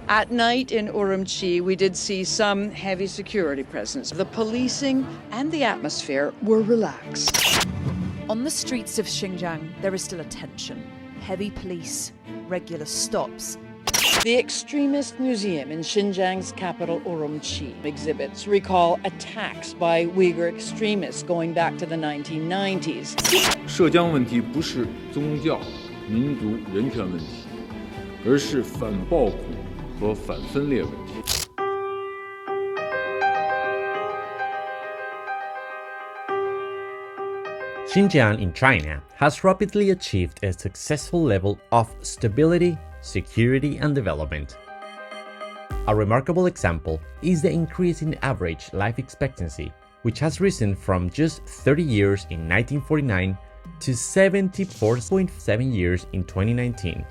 At night in Urumqi, we did see some heavy security presence. The policing and the atmosphere were relaxed. On the streets of Xinjiang, there is still a tension. Heavy police, regular stops. The Extremist Museum in Xinjiang's capital Urumqi exhibits recall attacks by Uyghur extremists going back to the 1990s. 涉疆问题不是宗教、民族、人权问题，而是反暴恐和反分裂问题。Xinjiang in China has rapidly achieved a successful level of stability, security, and development. A remarkable example is the increase in average life expectancy, which has risen from just 30 years in 1949 to 74.7 years in 2019.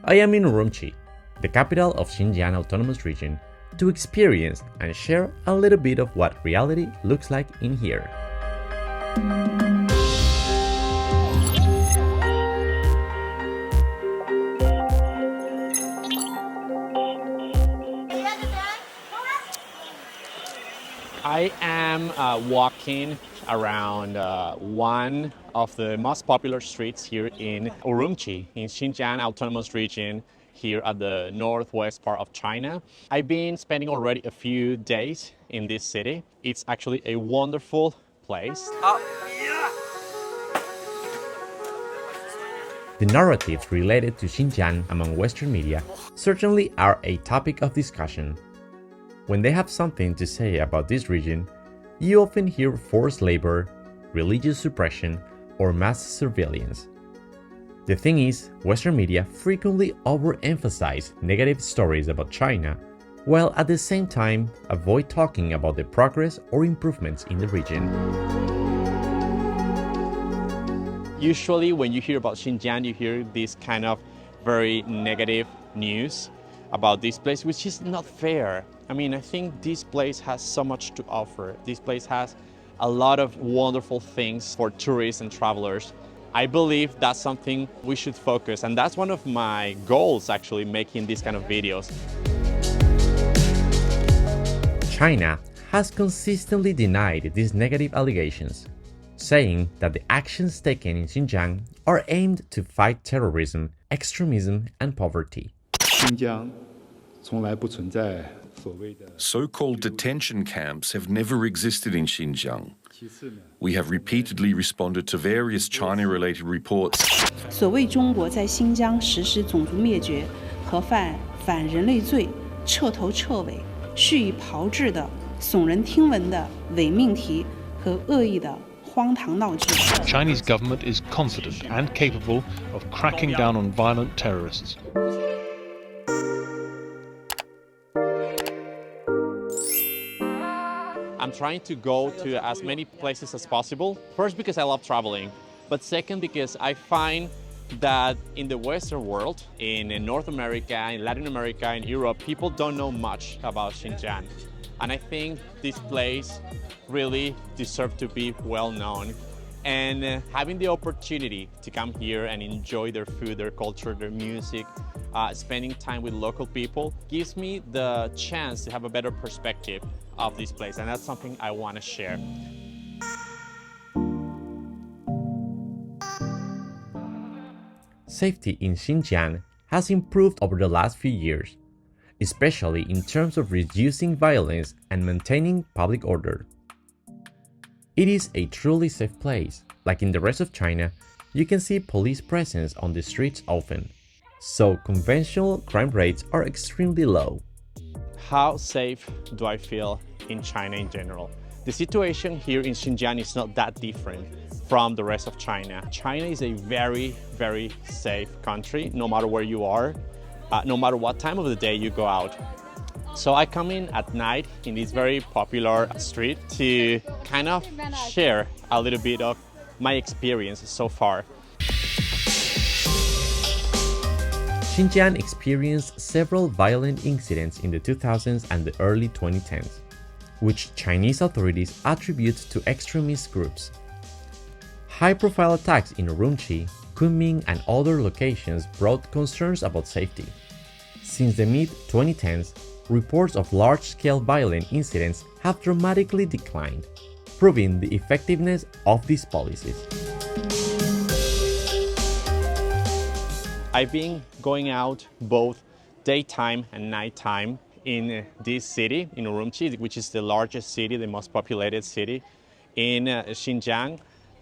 I am in Urumqi, the capital of Xinjiang Autonomous Region, to experience and share a little bit of what reality looks like in here. I am walking around one of the most popular streets here in Urumqi, in Xinjiang Autonomous Region, here at the northwest part of China. I've been spending already a few days in this city. It's actually a wonderful place. The narratives related to Xinjiang among Western media certainly are a topic of discussion. When they have something to say about this region, you often hear forced labor, religious suppression, or mass surveillance. The thing is, Western media frequently overemphasize negative stories about China, while at the same time avoid talking about the progress or improvements in the region. Usually when you hear about Xinjiang, you hear this kind of very negative news about this place, which is not fair. I mean, I think this place has so much to offer. This place has a lot of wonderful things for tourists and travelers. I believe that's something we should focus, and that's one of my goals actually, making these kind of videos. China has consistently denied these negative allegations, saying that the actions taken in Xinjiang are aimed to fight terrorism, extremism, and poverty. So-called detention camps have never existed in Xinjiang. We have repeatedly responded to various China-related reports. 所谓中国在新疆实施种族灭绝和犯反人类罪，彻头彻尾、蓄意炮制的、耸人听闻的伪命题和恶意的荒唐闹剧。 Chinese government is confident and capable of cracking down on violent terrorists. I'm trying to go to as many places as possible. First, because I love traveling, but second, because I find that in the Western world, in North America, in Latin America, in Europe, people don't know much about Xinjiang. And I think this place really deserves to be well known. And having the opportunity to come here and enjoy their food, their culture, their music, spending time with local people gives me the chance to have a better perspective of this place, and that's something I want to share. Safety in Xinjiang has improved over the last few years, especially in terms of reducing violence and maintaining public order. It is a truly safe place. Like in the rest of China, you can see police presence on the streets often, so conventional crime rates are extremely low. How safe do I feel in China in general? The situation here in Xinjiang is not that different from the rest of China. China is a very, very safe country, no matter where you are, no matter what time of the day you go out. So I come in at night in this very popular street to kind of share a little bit of my experience so far. Xinjiang experienced several violent incidents in the 2000s and the early 2010s, which Chinese authorities attribute to extremist groups. High-profile attacks in Urumqi, Kunming, and other locations brought concerns about safety. Since the mid-2010s, reports of large-scale violent incidents have dramatically declined, proving the effectiveness of these policies. I've been going out both daytime and nighttime in this city, in Urumqi, which is the largest city, the most populated city in Xinjiang,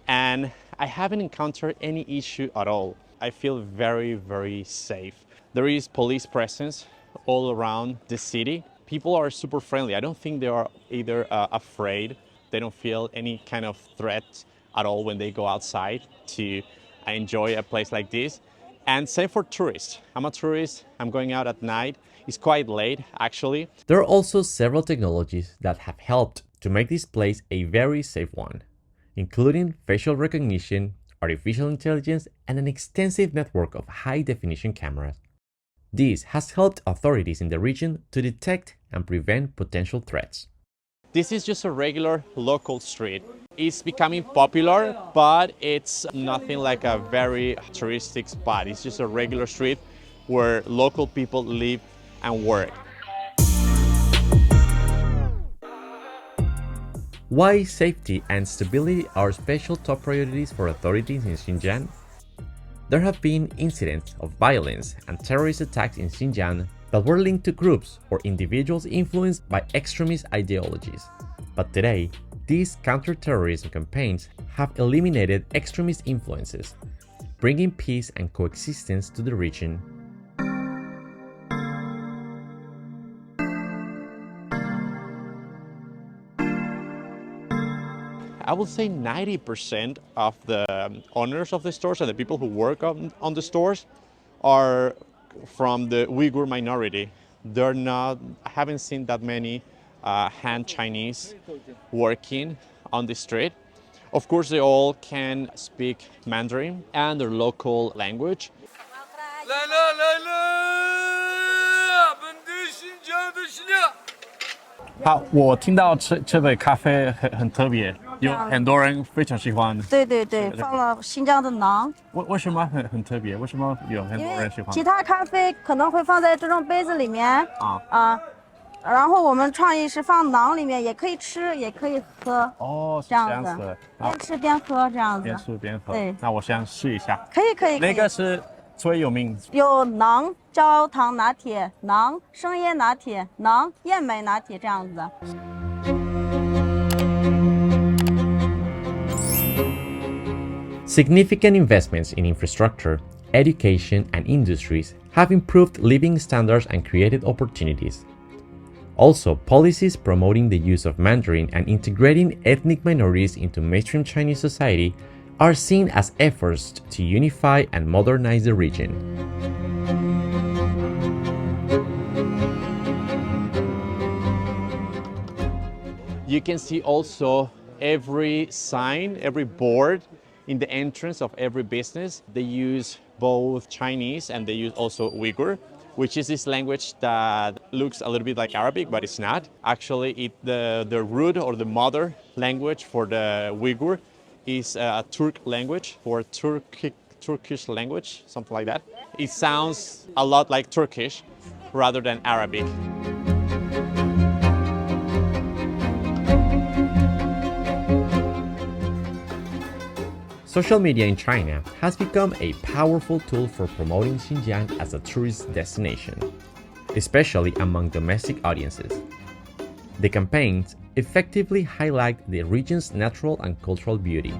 and I haven't encountered any issue at all. I feel very, very safe. There is police presence all around the city. People are super friendly. I don't think they are either afraid. They don't feel any kind of threat at all when they go outside to enjoy a place like this. And same for tourists. I'm a tourist, I'm going out at night. It's quite late, actually. There are also several technologies that have helped to make this place a very safe one, including facial recognition, artificial intelligence, and an extensive network of high-definition cameras. This has helped authorities in the region to detect and prevent potential threats. This is just a regular local street. It's becoming popular, but it's nothing like a very touristic spot. It's just a regular street where local people live and work. Why safety and stability are special top priorities for authorities in Xinjiang? There have been incidents of violence and terrorist attacks in Xinjiang that were linked to groups or individuals influenced by extremist ideologies. But today, these counterterrorism campaigns have eliminated extremist influences, bringing peace and coexistence to the region. I would say 90% of the owners of the stores and the people who work on the stores are from the Uyghur minority. I haven't seen that many Han Chinese working on the street. Of course, they all can speak Mandarin and their local language. 好，我听到这杯咖啡很特别，有很多人非常喜欢。对对对，放了新疆的馕。为什么很特别？为什么有很多人喜欢？其他咖啡可能会放在这种杯子里面然后我们创意是放馕里面，也可以吃，也可以喝。哦，是这样子，边吃边喝这样子。边吃边喝。对，那我想试一下。可以可以。那个是最有名。有馕焦糖拿铁、馕生椰拿铁、馕燕麦拿铁这样子。Significant investments in infrastructure, education, and industries have improved living standards and created opportunities. Also, policies promoting the use of Mandarin and integrating ethnic minorities into mainstream Chinese society are seen as efforts to unify and modernize the region. You can see also every sign, every board in the entrance of every business. They use both Chinese and they use also Uyghur, which is this language that looks a little bit like Arabic, but it's not. Actually, the root or the mother language for the Uyghur is a Turk language or Turkish language, something like that. It sounds a lot like Turkish rather than Arabic. Social media in China has become a powerful tool for promoting Xinjiang as a tourist destination, especially among domestic audiences. The campaigns effectively highlight the region's natural and cultural beauty.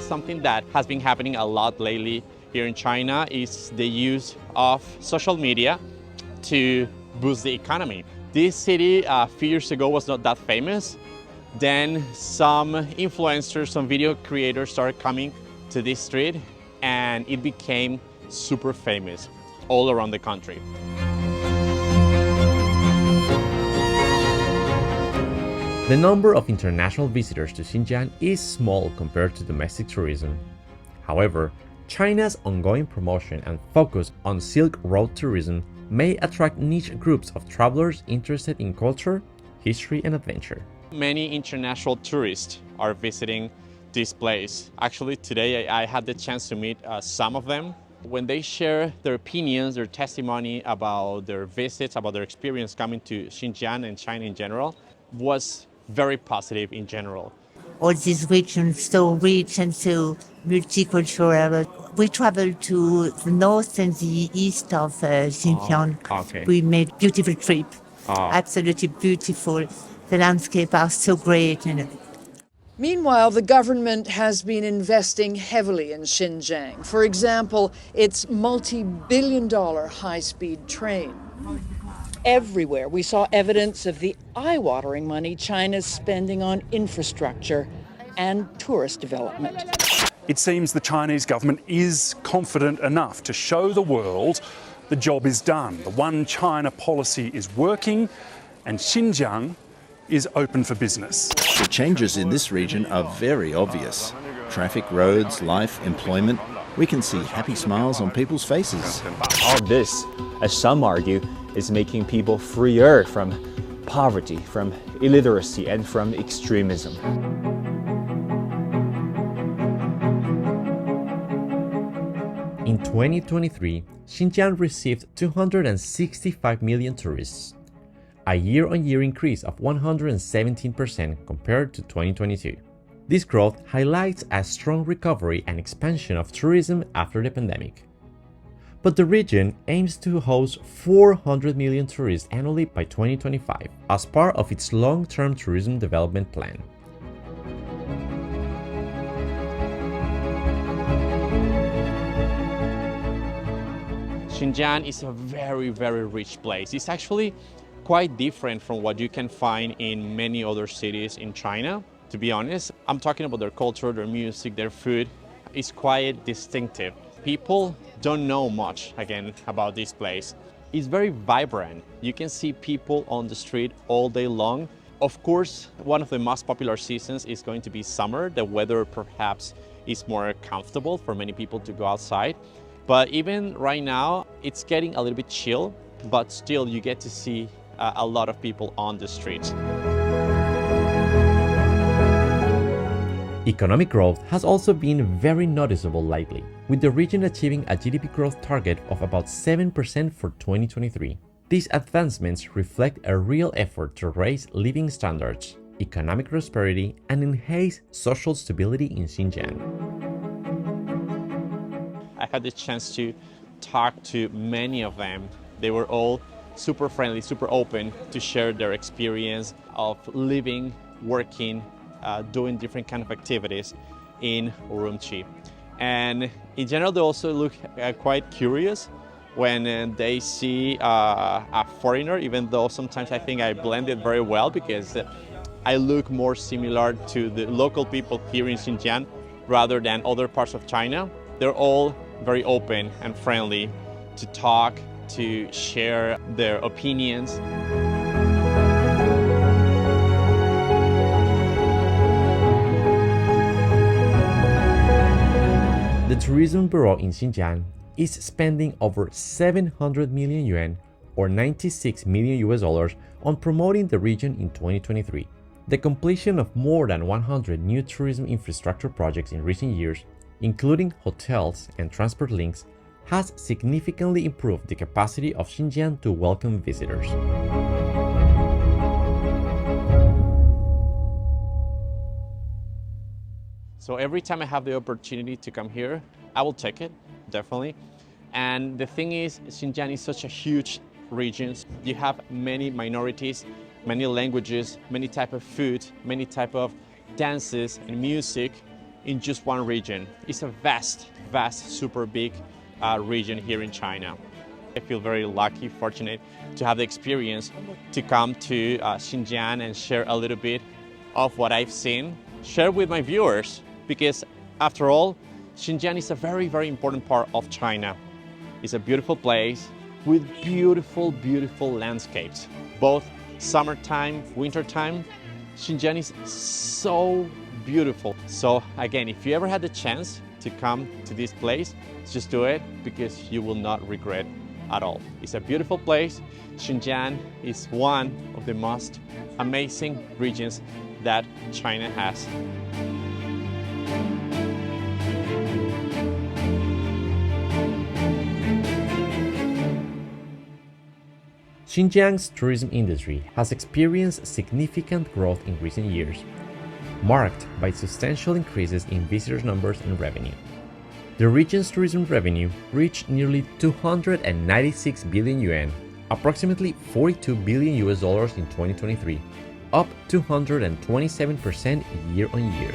Something that has been happening a lot lately here in China is the use of social media to boost the economy. This city a few years ago was not that famous. Then some influencers, some video creators started coming to this street and it became super famous all around the country. The number of international visitors to Xinjiang is small compared to domestic tourism. However, China's ongoing promotion and focus on Silk Road tourism may attract niche groups of travelers interested in culture, history, and adventure. Many international tourists are visiting this place. Actually, today I had the chance to meet some of them. When they share their opinions, their testimony about their visits, about their experience coming to Xinjiang and China in general, was very positive in general. All these regions so rich and so multicultural. We traveled to the north and the east of Xinjiang. Okay. We made beautiful trip. Absolutely beautiful. The landscape are so great. Meanwhile, the government has been investing heavily in Xinjiang. For example, its multi-billion-dollar high-speed train. Everywhere we saw evidence of the eye-watering money China's spending on infrastructure and tourist development. It seems the Chinese government is confident enough to show the world the job is done. The One China policy is working and Xinjiang is open for business. The changes in this region are very obvious. Traffic, roads, life, employment. We can see happy smiles on people's faces. All this, as some argue, is making people freer from poverty, from illiteracy, and from extremism. In 2023, Xinjiang received 265 million tourists, a year-on-year increase of 117% compared to 2022. This growth highlights a strong recovery and expansion of tourism after the pandemic. But the region aims to host 400 million tourists annually by 2025 as part of its long-term tourism development plan. Xinjiang is a very, very rich place. It's actually quite different from what you can find in many other cities in China. To be honest, I'm talking about their culture, their music, their food. It's quite distinctive. People don't know much, again, about this place. It's very vibrant. You can see people on the street all day long. Of course, one of the most popular seasons is going to be summer. The weather perhaps is more comfortable for many people to go outside. But even right now, it's getting a little bit chill, but still you get to see a lot of people on the streets. Economic growth has also been very noticeable lately, with the region achieving a GDP growth target of about 7% for 2023. These advancements reflect a real effort to raise living standards, economic prosperity, and enhance social stability in Xinjiang. I had the chance to talk to many of them. They were all super friendly, super open to share their experience of living, working, doing different kind of activities in Urumqi. And in general, they also look quite curious when they see a foreigner, even though sometimes I think I blended very well because I look more similar to the local people here in Xinjiang rather than other parts of China. They're all very open and friendly to talk, to share their opinions. The Tourism Bureau in Xinjiang is spending over 700 million yuan or $96 million on promoting the region in 2023. The completion of more than 100 new tourism infrastructure projects in recent years, including hotels and transport links, has significantly improved the capacity of Xinjiang to welcome visitors. So every time I have the opportunity to come here, I will take it, definitely. And the thing is, Xinjiang is such a huge region. You have many minorities, many languages, many type of food, many type of dances and music in just one region. It's a vast, super big region here in China. I feel very lucky, fortunate to have the experience to come to Xinjiang and share a little bit of what I've seen, share with my viewers, because after all, Xinjiang is a very, very important part of China. It's a beautiful place with beautiful, beautiful landscapes, both summertime, wintertime. Xinjiang is so beautiful. So again, if you ever had the chance to come to this place, just do it because you will not regret at all. It's a beautiful place. Xinjiang is one of the most amazing regions that China has. Xinjiang's tourism industry has experienced significant growth in recent years, marked by substantial increases in visitors' numbers and revenue. The region's tourism revenue reached nearly 296 billion yuan, approximately $42 billion in 2023, up 227% year-on-year.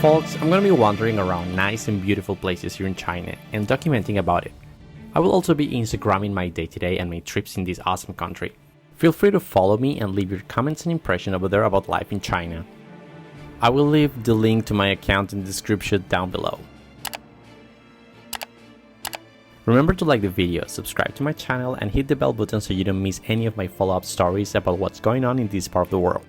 Folks, I'm gonna be wandering around nice and beautiful places here in China and documenting about it. I will also be Instagramming my day-to-day and my trips in this awesome country. Feel free to follow me and leave your comments and impressions over there about life in China. I will leave the link to my account in the description down below. Remember to like the video, subscribe to my channel and hit the bell button so you don't miss any of my follow-up stories about what's going on in this part of the world.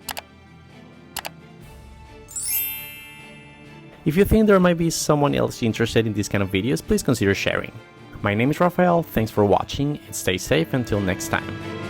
If you think there might be someone else interested in these kind of videos, please consider sharing. My name is Rafael, thanks for watching and stay safe until next time.